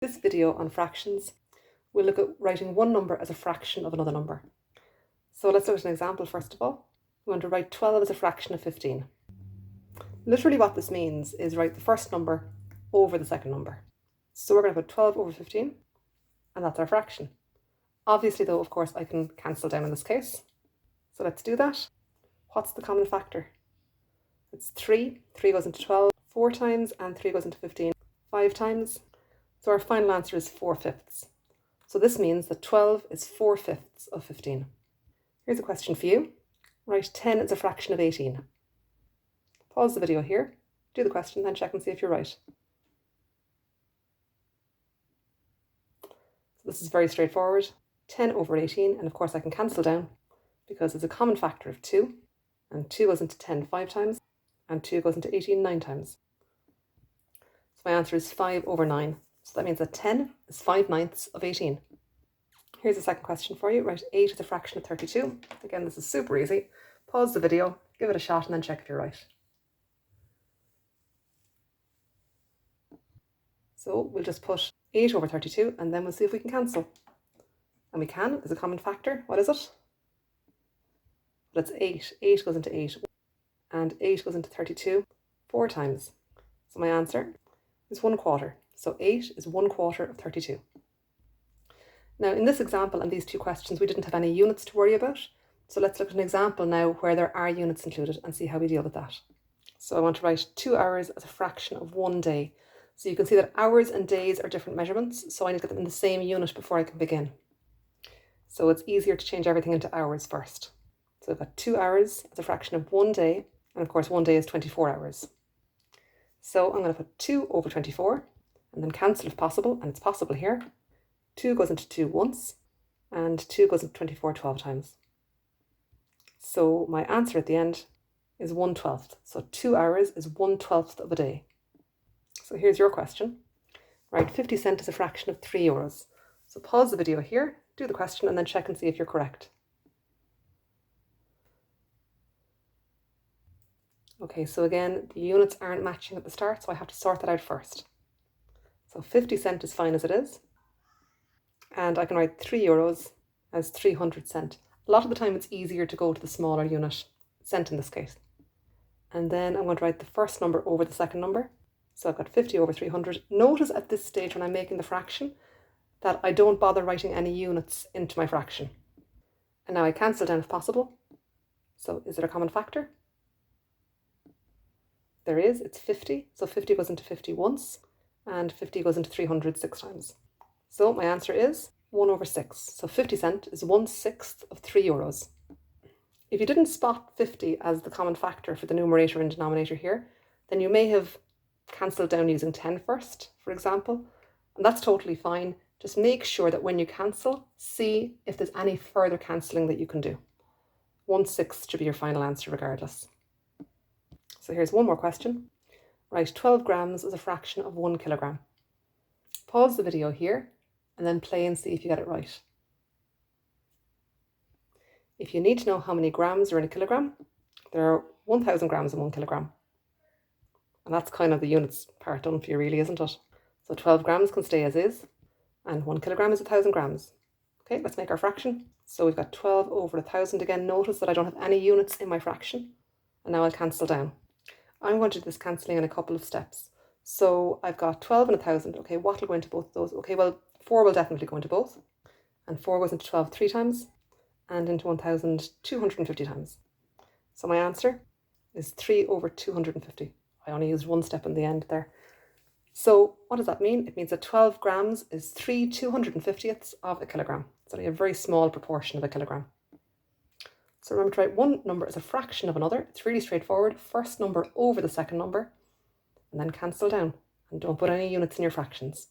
This video on fractions, we'll look at writing one number as a fraction of another number. So let's look at an example first of all. We want to write 12 as a fraction of 15. Literally what this means is write the first number over the second number. So we're going to put 12 over 15, and that's our fraction. Obviously though, of course, I can cancel down in this case. So let's do that. What's the common factor? It's 3. 3 goes into 12 4 times, and 3 goes into 15 5 times. So our final answer is 4/5. So this means that 12 is 4/5 of 15. Here's a question for you. Write 10 as a fraction of 18. Pause the video here, do the question, then check and see if you're right. So this is very straightforward. 10 over 18, and of course I can cancel down because it's a common factor of 2, and 2 goes into 10 5 times, and 2 goes into 18 9 times. So my answer is 5 over 9. So that means that 10 is 5/9 of 18. Here's a second question for you. Write 8 as a fraction of 32. Again, this is super easy. Pause the video, give it a shot, and then check if you're right. So we'll just put 8 over 32, and then we'll see if we can cancel. And we can. There's a common factor. What is it? Well, it's 8. 8 goes into 8, and 8 goes into 32 4 times. So my answer is 1/4. So 8 is 1/4 of 32. Now in this example and these two questions, we didn't have any units to worry about. So let's look at an example now where there are units included and see how we deal with that. So I want to write 2 hours as a fraction of 1 day. So you can see that hours and days are different measurements. So I need to get them in the same unit before I can begin. So it's easier to change everything into hours first. So I've got 2 hours as a fraction of 1 day. And of course, 1 day is 24 hours. So I'm going to put 2 over 24. And then cancel if possible, and it's possible here. 2 goes into 2 once, and 2 goes into 24 12 times. So my answer at the end is 1/12. So 2 hours is 1/12 of a day. So here's your question. Write 50 cents as a fraction of 3 euros. So pause the video here, do the question, and then check and see if you're correct. Okay, so again, the units aren't matching at the start, so I have to sort that out first. So 50 cents is fine as it is. And I can write 3 euros as 300 cents. A lot of the time it's easier to go to the smaller unit, cent in this case. And then I'm going to write the first number over the second number. So I've got 50 over 300. Notice at this stage when I'm making the fraction that I don't bother writing any units into my fraction. And now I cancel down if possible. So is there a common factor? There is, it's 50. So 50 goes into 50 once, and 50 goes into 300 6 times. So my answer is 1/6. So 50 cents is 1/6 of 3 euros. If you didn't spot 50 as the common factor for the numerator and denominator here, then you may have cancelled down using 10 first, for example, and that's totally fine. Just make sure that when you cancel, see if there's any further cancelling that you can do. 1/6 should be your final answer regardless. So here's one more question. Write 12 grams as a fraction of 1 kilogram. Pause the video here and then play and see if you get it right. If you need to know how many grams are in a kilogram, there are 1,000 grams in 1 kilogram. And that's kind of the units part done for you really, isn't it? So 12 grams can stay as is, and 1 kilogram is 1,000 grams. Okay, let's make our fraction. So we've got 12 over 1,000 again. Notice that I don't have any units in my fraction. And now I'll cancel down. I'm going to do this cancelling in a couple of steps. So I've got 12 and 1,000. Okay, what will go into both of those? Okay, well, 4 will definitely go into both. And 4 goes into 12 3 times, and into 1,000 250 times. So my answer is 3 over 250. I only used one step in the end there. So what does that mean? It means that 12 grams is 3 250ths of a kilogram. It's only a very small proportion of a kilogram. So remember to write one number as a fraction of another. It's really straightforward. First number over the second number, and then cancel down. And don't put any units in your fractions.